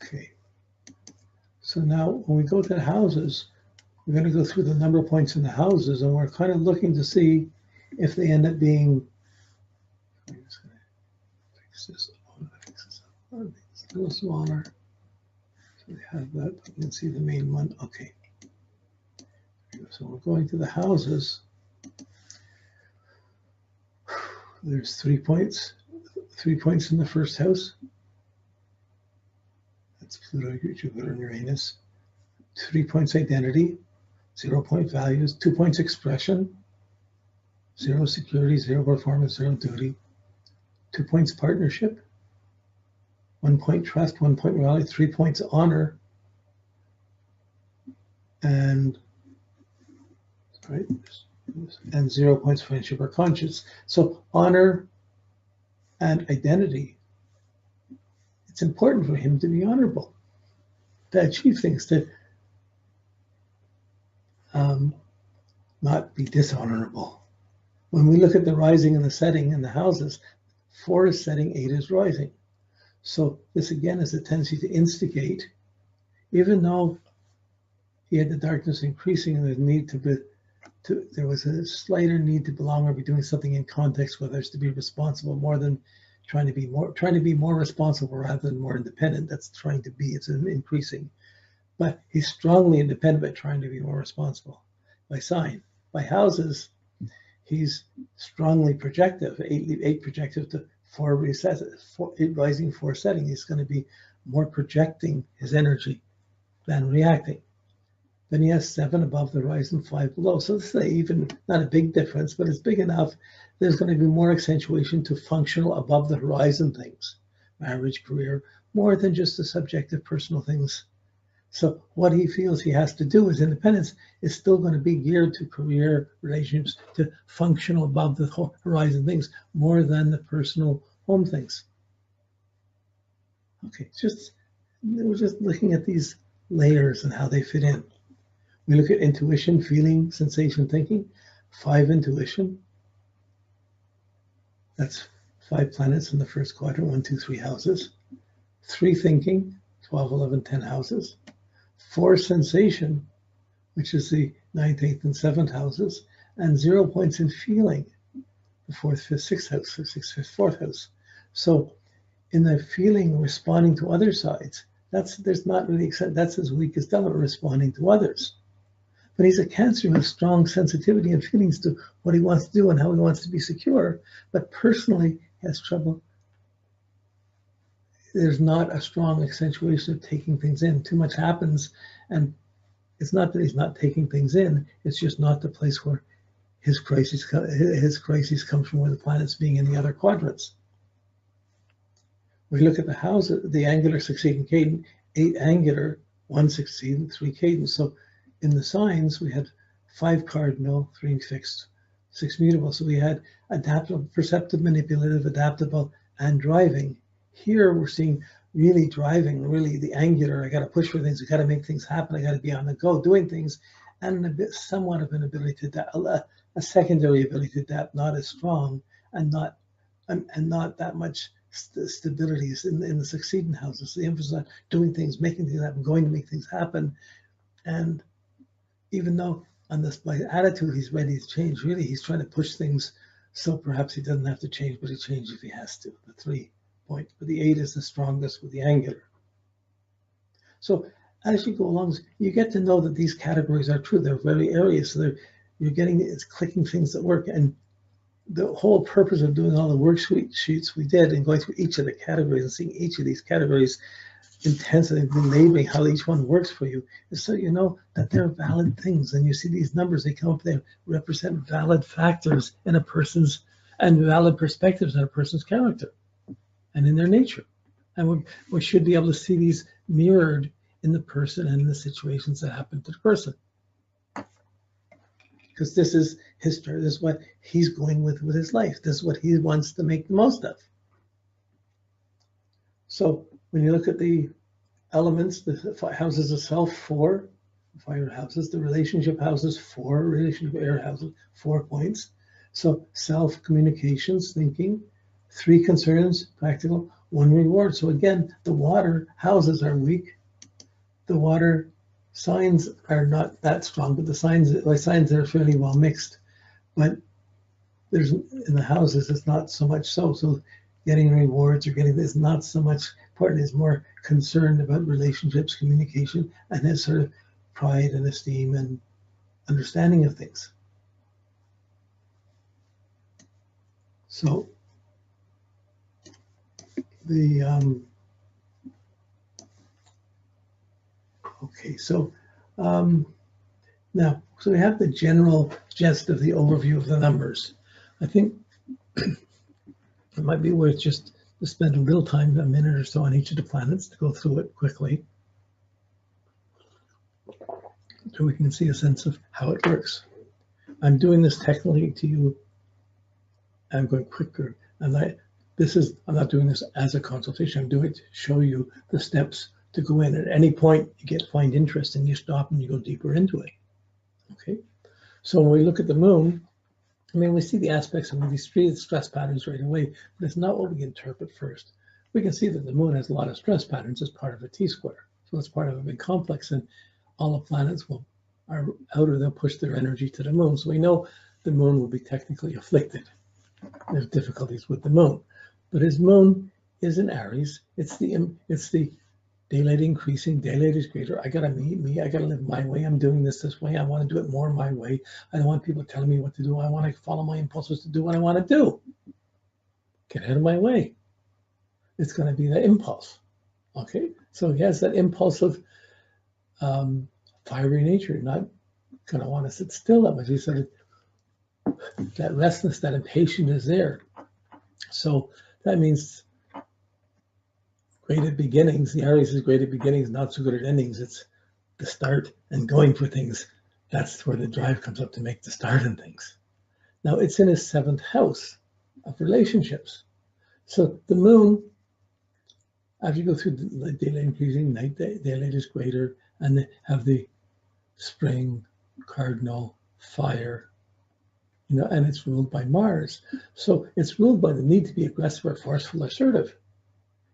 Okay. So now when we go to the houses, we're going to go through the number of points in the houses, and we're kind of looking to see if they end up being. I'm just going to fix this. I want to fix this up. It's a little smaller. So we have that. You can see the main one. Okay. So we're going to the houses. There's 3 points. 3 points in the first house. That's Pluto, Jupiter, and Uranus. 3 points identity. 0 point values. 2 points expression. 0 security, 0 performance, 0 duty. 2 points partnership. 1 point trust, 1 point morality, 3 points honor. And 0 points friendship or conscience. So honor and identity. It's important for him to be honorable, to achieve things, to not be dishonorable. When we look at the rising and the setting in the houses, 4 is setting, 8 is rising. So this again is a tendency to instigate, even though he had the darkness increasing and the need there was a slighter need to belong or be doing something in context with others, to be responsible more than trying to be more responsible rather than more independent. That's trying to be, it's increasing. But he's strongly independent by trying to be more responsible. By sign, by houses, he's strongly projective, 8 projective to 4 recessive, 8 rising, 4 setting. He's going to be more projecting his energy than reacting. Then he has 7 above the horizon, 5 below. So this is even not a big difference, but it's big enough. There's going to be more accentuation to functional above the horizon things, marriage, career, more than just the subjective personal things. So what he feels he has to do as independence is still going to be geared to career, relationships, to functional above the horizon things, more than the personal home things. Okay, we're just looking at these layers and how they fit in. We look at intuition, feeling, sensation, thinking. 5 intuition. That's 5 planets in the first quadrant, 1, 2, 3 houses. 3 thinking, 12, 11, 10 houses. 4 sensation, which is the 9th, 8th, and 7th houses. And 0 points in feeling, the 4th, 5th, 6th house, 6th, 5th, 4th house. So in the feeling, responding to other sides, there's not really, that's his weakest element, responding to others. But he's a Cancer who has strong sensitivity and feelings to what he wants to do and how he wants to be secure. But personally, he has trouble. There's not a strong accentuation of taking things in. Too much happens. And it's not that he's not taking things in. It's just not the place where his crises comes from, where the planets being in the other quadrants. We look at the houses, the angular, succeeding, cadent, 8 angular, 1 succeeding, 3 cadent. So in the signs, we had 5 cardinal, 3 fixed, 6 mutable. So we had adaptable, perceptive, manipulative, adaptable, and driving. Here we're seeing really driving, really the angular. I got to push for things. I got to make things happen. I got to be on the go, doing things, and somewhat of an ability to adapt, a secondary ability to adapt, not as strong, and not that much stability in the succeeding houses. The emphasis on doing things, making things happen, going to make things happen, and even though on this by attitude he's ready to change, really he's trying to push things so perhaps he doesn't have to change, but he changes if he has to. The 3 point, but the 8 is the strongest with the angular. So as you go along, you get to know that these categories are true. They're very areas. So you're getting, it's clicking things that work. And the whole purpose of doing all the worksheets we did and going through each of the categories and seeing each of these categories intensely, labeling how each one works for you, is so you know that they're valid things. And you see these numbers, they come up, they represent valid factors in a person's, and valid perspectives in a person's character and in their nature. And we should be able to see these mirrored in the person and in the situations that happen to the person. Because this is his story, this is what he's going with his life. This is what he wants to make the most of. So when you look at the elements, the houses of self, 4, fire houses, the relationship houses, 4, relationship air houses, 4 points. So self, communications, thinking, 3 concerns, practical, one reward. So again, the water houses are weak. The water signs are not that strong, but the signs are fairly well mixed. But there's in the houses, it's not so much so. So getting rewards or getting this not so much important. Is more concerned about relationships, communication, and his sort of pride and esteem and understanding of things. So the okay, so now, so we have the general gist of the overview of the numbers. I think it might be worth just to spend a little time, a minute or so on each of the planets to go through it quickly, so we can see a sense of how it works. I'm doing this technically to you. I'm going quicker, and I'm not doing this as a consultation. I'm doing it to show you the steps to go in. At any point you find interest and you stop and you go deeper into it. Okay, so when we look at the moon, I mean, we see the aspects of these three stress patterns right away, but it's not what we interpret first. We can see that the moon has a lot of stress patterns as part of a T-square. So it's part of a big complex, and all the planets are out or they'll push their energy to the moon. So we know the moon will be technically afflicted. There's difficulties with the moon, but his moon is in Aries. It's the daylight increasing, daylight is greater. I gotta meet me. I gotta live my way. I'm doing this way. I want to do it more my way. I don't want people telling me what to do. I want to follow my impulses to do what I want to do. Get out of my way. It's going to be the impulse. Okay, so he has that impulsive, fiery nature. Not going to want to sit still that much. He said that restlessness, that impatience is there. So that means great at beginnings. The Aries is great at beginnings, not so good at endings. It's the start and going for things. That's where the drive comes up to make the start in things. Now it's in his 7th house of relationships. So the moon, after you go through the daylight increasing, daylight is greater, and they have the spring, cardinal, fire, and it's ruled by Mars. So it's ruled by the need to be aggressive or forceful, assertive.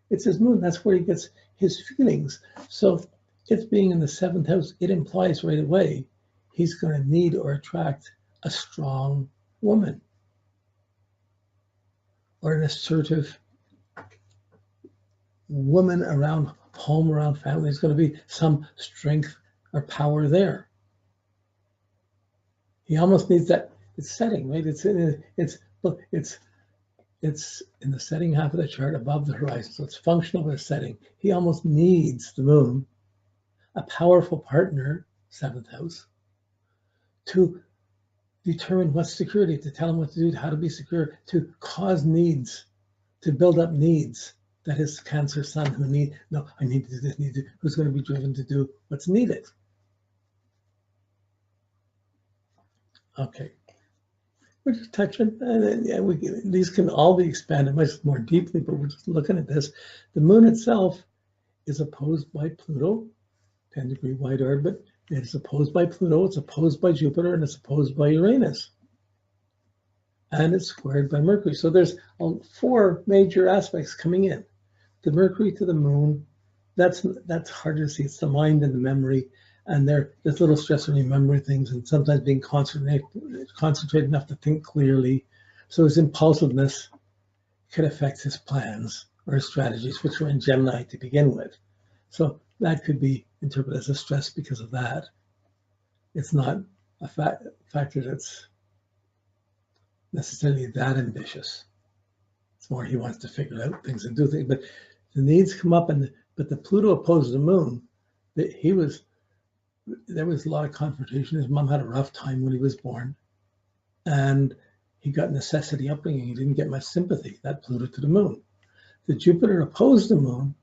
It's his moon. That's where he gets his feelings. So it's being in the 7th house, it implies right away he's going to need or attract a strong woman or an assertive woman around home, around family. There's going to be some strength or power there. He almost needs that. It's setting, right? It's in the setting half of the chart above the horizon, so it's functional with a setting. He almost needs the moon, a powerful partner, 7th house, to determine what's security, to tell him what to do, how to be secure, to cause needs, to build up needs that his Cancer sun I need to do this, who's going to be driven to do what's needed. Okay. We're just touching, these can all be expanded much more deeply, but we're just looking at this. The moon itself is opposed by Pluto, 10-degree wide orbit. It's opposed by Pluto, it's opposed by Jupiter, and it's opposed by Uranus. And it's squared by Mercury. So there's 4 major aspects coming in. The Mercury to the moon, that's harder to see. It's the mind and the memory. And there's little stress in remembering things and sometimes being concentrated enough to think clearly. So his impulsiveness could affect his plans or his strategies, which were in Gemini to begin with. So that could be interpreted as a stress because of that. It's not a factor that's necessarily that ambitious. It's more he wants to figure out things and do things. But the needs come up, but the Pluto opposed the moon. There was a lot of confrontation. His mom had a rough time when he was born, and he got necessity upbringing. He didn't get much sympathy. That Pluto to the moon. The Jupiter opposed the moon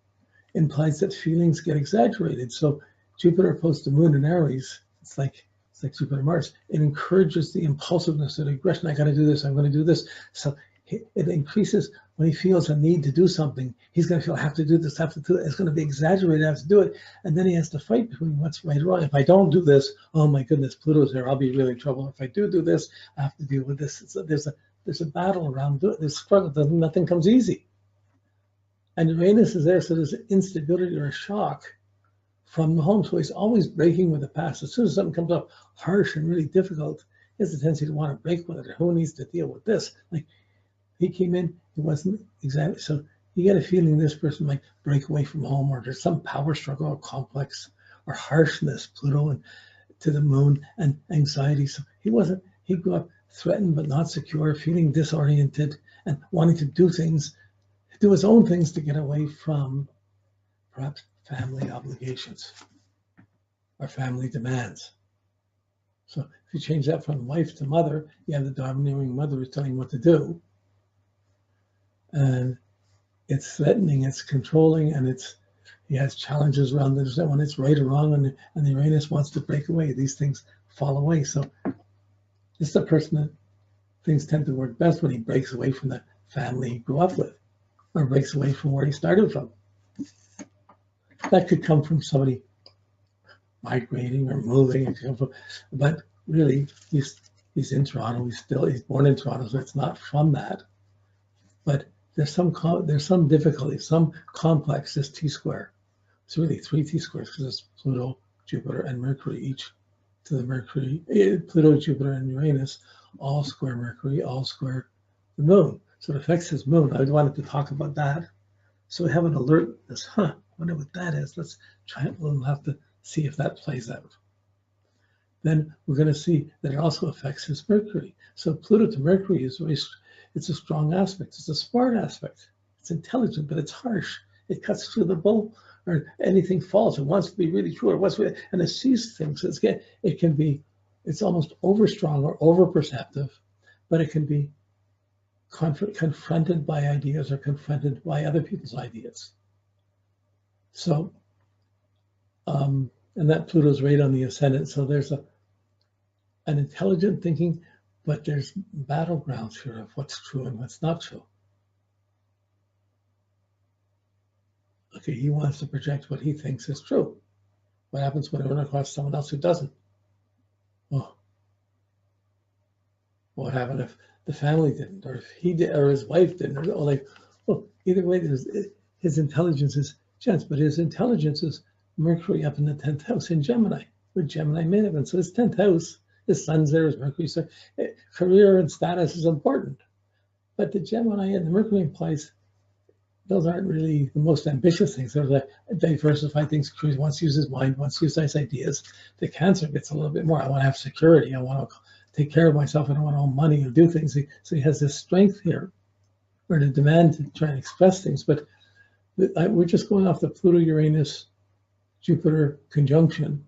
implies that feelings get exaggerated. So Jupiter opposed the moon in Aries. It's like Jupiter Mars. It encourages the impulsiveness and aggression. I got to do this. I'm going to do this. So it increases when he feels a need to do something. He's going to feel I have to do this, have to do it. It's going to be exaggerated. I have to do it, and then he has to fight between what's right or wrong. If I don't do this, oh my goodness, Pluto's there. I'll be really in trouble. If I do this, I have to deal with this. There's a battle around. There's struggle. Nothing comes easy. And Uranus is there, so there's instability or a shock from the home. So he's always breaking with the past. As soon as something comes up harsh and really difficult, he has a tendency to want to break with it. Or who needs to deal with this? Like he came in, he wasn't exactly. So you get a feeling this person might break away from home, or there's some power struggle or complex or harshness, Pluto and to the moon, and anxiety. So he grew up threatened but not secure, feeling disoriented and wanting to do his own things to get away from perhaps family obligations or family demands. So if you change that from wife to mother, you have the domineering mother who's telling you what to do. And it's threatening, it's controlling, and he has challenges around this when it's right or wrong, and the Uranus wants to break away. These things fall away. So this is a person that things tend to work best when he breaks away from the family he grew up with, or breaks away from where he started from. That could come from somebody migrating or moving, but really he's in Toronto. He's born in Toronto, so it's not from that. But there's some difficulty, some complex. This T-square. It's really 3 T-squares because it's Pluto, Jupiter, and Mercury each to the Mercury. Pluto, Jupiter, and Uranus all square Mercury, all square the moon. So it affects his moon. I wanted to talk about that. So we have an alert. I wonder what that is. Let's try it. We'll have to see if that plays out. Then we're going to see that it also affects his Mercury. So Pluto to Mercury it's a strong aspect. It's a smart aspect. It's intelligent, but it's harsh. It cuts through the bow, or anything falls. It wants to be really true, and it sees things. It's almost overstrong or overperceptive, but it can be confronted by ideas or confronted by other people's ideas. So, and that Pluto's right on the ascendant. So there's an intelligent thinking, but there's battlegrounds here of what's true and what's not true. Okay, he wants to project what he thinks is true. What happens when I run across someone else who doesn't? Oh, what happened if the family didn't, or if he did, or his wife didn't, either way, his intelligence is chance, but his intelligence is Mercury up in the 10th house in Gemini, with Gemini midheaven. So his 10th house, his sun's there, his Mercury. So career and status is important, but the Gemini and the Mercury implies those aren't really the most ambitious things. They're like diversified things. He wants to use his mind, wants to use nice ideas. The Cancer gets a little bit more. I want to have security. I want to take care of myself. I don't want to own money or do things. So he has this strength here, or the demand to try and express things. But we're just going off the Pluto-Uranus-Jupiter conjunction.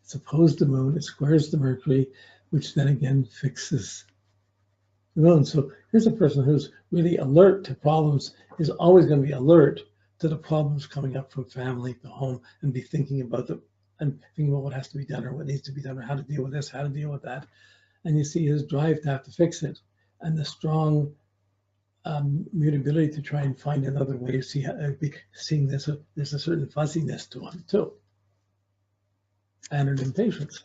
It's opposed to the moon. It squares the Mercury, which then again fixes the moon. So here's a person who's really alert to problems, is always going to be alert to the problems coming up from family to home, and be thinking about them and thinking about what has to be done or what needs to be done or how to deal with this, how to deal with that. And you see his drive to have to fix it, and the strong mutability to try and find another way to seeing this. There's a certain fuzziness to him too, and an impatience.